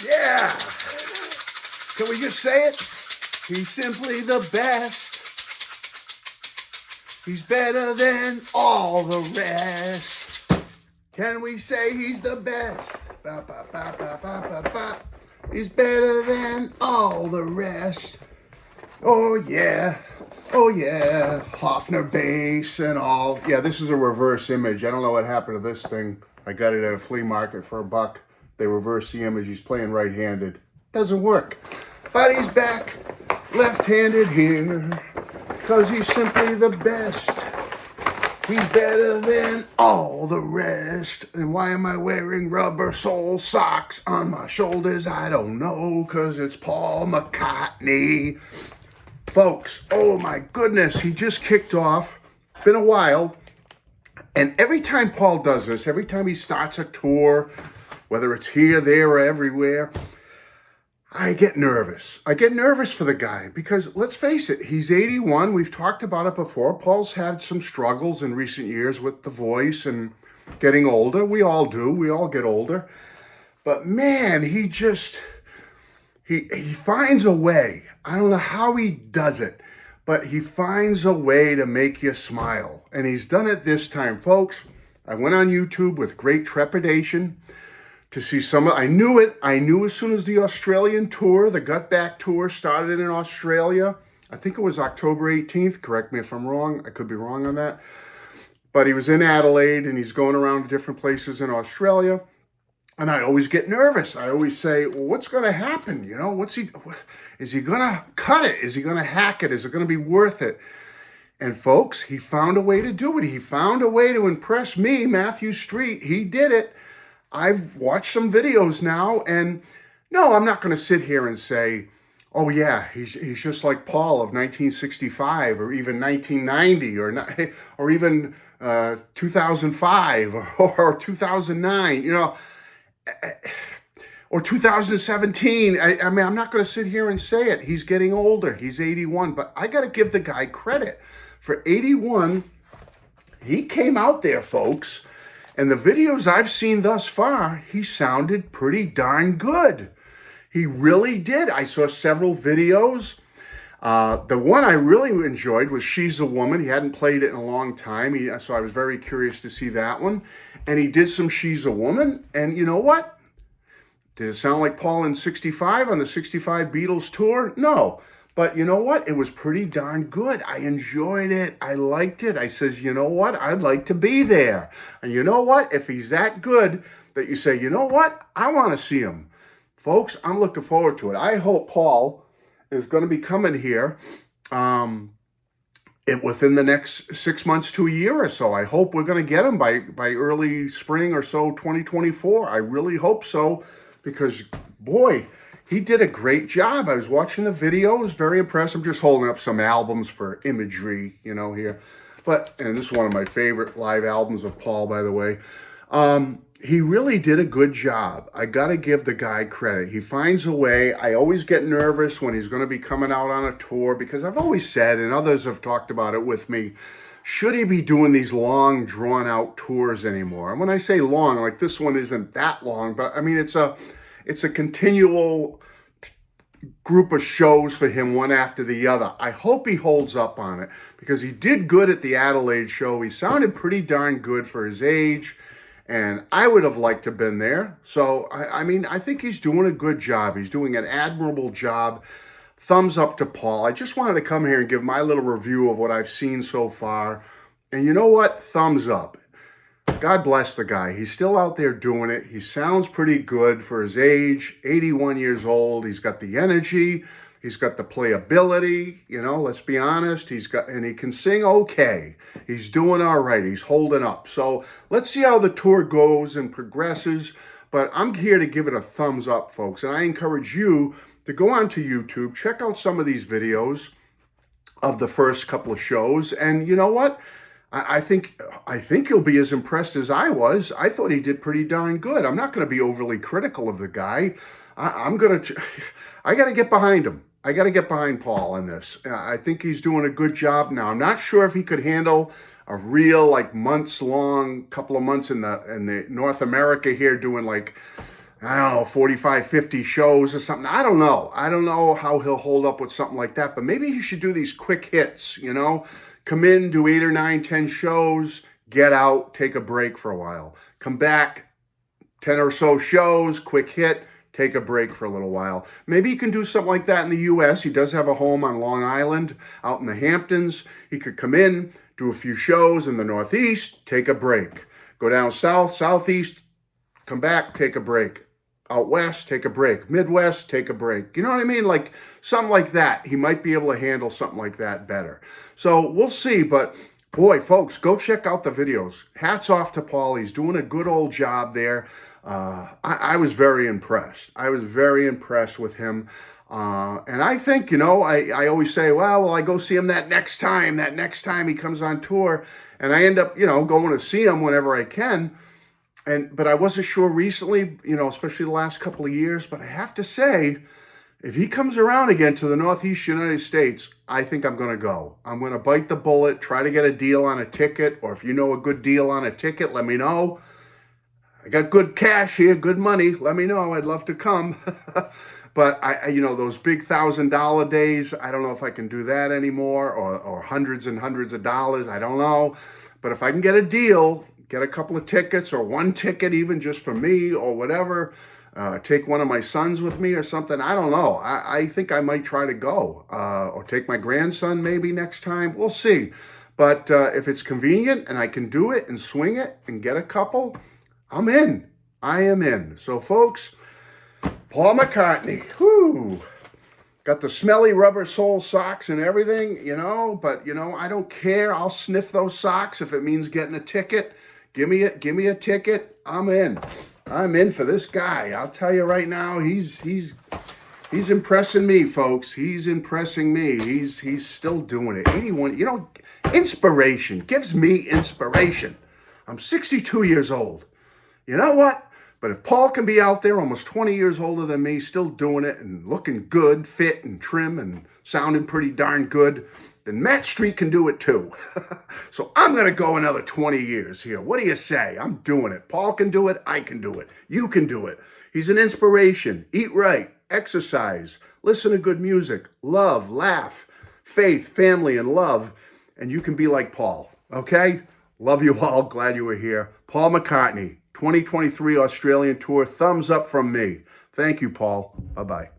Yeah. Can we just say it? He's simply the best. He's better than all the rest. Can we say he's the best? Ba, ba, ba, ba, ba, ba, ba. He's better than all the rest. Oh yeah. Oh yeah. Hofner bass and all. Yeah, this is a reverse image. I don't know what happened to this thing. I got it at a flea market for $1. They reverse the image. He's playing right-handed. Doesn't work. But he's back left-handed here. Because he's simply the best. He's better than all the rest. And why am I wearing rubber sole socks on my shoulders? I don't know, because it's Paul McCartney. Folks, oh my goodness, he just kicked off. Been a while. And every time Paul does this, every time he starts a tour, whether it's here, there, or everywhere, I get nervous. I get nervous for the guy because, let's face it, he's 81. We've talked about it before. Paul's had some struggles in recent years with the voice and getting older. We all do. We all get older. But man, he finds a way. I don't know how he does it, but he finds a way to make you smile. And he's done it this time, folks. I went on YouTube with great trepidation to see I knew it. I knew as soon as the Australian tour, the Gut Back tour, started in Australia. I think it was October 18th. Correct me if I'm wrong. I could be wrong on that. But he was in Adelaide and he's going around to different places in Australia. And I always get nervous. I always say, well, what's going to happen? You know, is he going to cut it? Is he going to hack it? Is it going to be worth it? And folks, he found a way to do it. He found a way to impress me, Matthew Street. He did it. I've watched some videos now, and no, I'm not going to sit here and say, oh yeah, he's just like Paul of 1965 or even 1990 or even 2005 or 2009, you know, or 2017. I mean, I'm not going to sit here and say it. He's getting older. He's 81, but I got to give the guy credit. For 81, he came out there, folks. And the videos I've seen thus far, he sounded pretty darn good. He really did. I saw several videos. The one I really enjoyed was She's a Woman. He hadn't played it in a long time, so I was very curious to see that one. And he did some She's a Woman. And you know what? Did it sound like Paul in 65 on the 65 Beatles tour? No. But you know what? It was pretty darn good. I enjoyed it. I liked it. I says, you know what? I'd like to be there. And you know what? If he's that good that you say, you know what? I want to see him. Folks, I'm looking forward to it. I hope Paul is going to be coming here within the next 6 months to a year or so. I hope we're going to get him by early spring or so 2024. I really hope so because, boy, he did a great job. I was watching the videos, very impressed. I'm just holding up some albums for imagery, you know, here. And this is one of my favorite live albums of Paul, by the way. He really did a good job. I got to give the guy credit. He finds a way. I always get nervous when he's going to be coming out on a tour because I've always said, and others have talked about it with me, should he be doing these long, drawn-out tours anymore? And when I say long, like this one isn't that long, but I mean, it's a continual group of shows for him, one after the other. I hope he holds up on it because he did good at the Adelaide show. He sounded pretty darn good for his age, and I would have liked to have been there. So, I mean, I think he's doing a good job. He's doing an admirable job. Thumbs up to Paul. I just wanted to come here and give my little review of what I've seen so far. And you know what? Thumbs up. God bless the guy. He's still out there doing it. He sounds pretty good for his age, 81 years old. He's got the energy. He's got the playability. You know, let's be honest. And he can sing okay. He's doing all right. He's holding up. So let's see how the tour goes and progresses. But I'm here to give it a thumbs up, folks. And I encourage you to go onto YouTube, check out some of these videos of the first couple of shows. And you know what? I think you'll be as impressed as I was. I thought he did pretty darn good. I'm not going to be overly critical of the guy. I got to get behind him. I got to get behind Paul on this. I think he's doing a good job now. I'm not sure if he could handle a real like months long, couple of months in the North America here doing like, I don't know, 45, 50 shows or something. I don't know. I don't know how he'll hold up with something like that, but maybe he should do these quick hits, you know, come in, do 8 or 9, 10 shows, get out, take a break for a while, come back, 10 or so shows, quick hit, take a break for a little while. Maybe he can do something like that in the U.S. He does have a home on Long Island, out in the Hamptons. He could come in, do a few shows in the Northeast, take a break. Go down south, southeast, come back, take a break. Out west, take a break. Midwest, take a break. You know what I mean? Like something like that. He might be able to handle something like that better. So we'll see. But boy, folks, go check out the videos. Hats off to Paul. He's doing a good old job there. I was very impressed. I was very impressed with him. And I think, you know, I always say, well, will I go see him that next time he comes on tour? And I end up, you know, going to see him whenever I can. But I wasn't sure recently, you know, especially the last couple of years. But I have to say, if he comes around again to the Northeast United States, I think I'm going to go. I'm going to bite the bullet, try to get a deal on a ticket. Or if you know a good deal on a ticket, let me know. I got good cash here, good money. Let me know. I'd love to come. But you know, those big $1,000 days, I don't know if I can do that anymore, or hundreds and hundreds of dollars. I don't know. But if I can get a deal, get a couple of tickets or one ticket even just for me or whatever, take one of my sons with me or something. I don't know. I think I might try to go, or take my grandson maybe next time. We'll see. But if it's convenient and I can do it and swing it and get a couple, I'm in. I am in. So folks, Paul McCartney, whoo, got the smelly rubber sole socks and everything, you know, but you know, I don't care. I'll sniff those socks if it means getting a ticket. Give me a ticket. I'm in. I'm in for this guy. I'll tell you right now, he's impressing me, folks. He's impressing me. He's still doing it. 81, you know, inspiration gives me inspiration. I'm 62 years old. You know what? But if Paul can be out there almost 20 years older than me, still doing it and looking good, fit and trim and sounding pretty darn good, then Matt Street can do it too. So I'm going to go another 20 years here. What do you say? I'm doing it. Paul can do it. I can do it. You can do it. He's an inspiration. Eat right. Exercise. Listen to good music. Love. Laugh. Faith, family, and love. And you can be like Paul. Okay? Love you all. Glad you were here. Paul McCartney, 2023 Australian Tour. Thumbs up from me. Thank you, Paul. Bye-bye.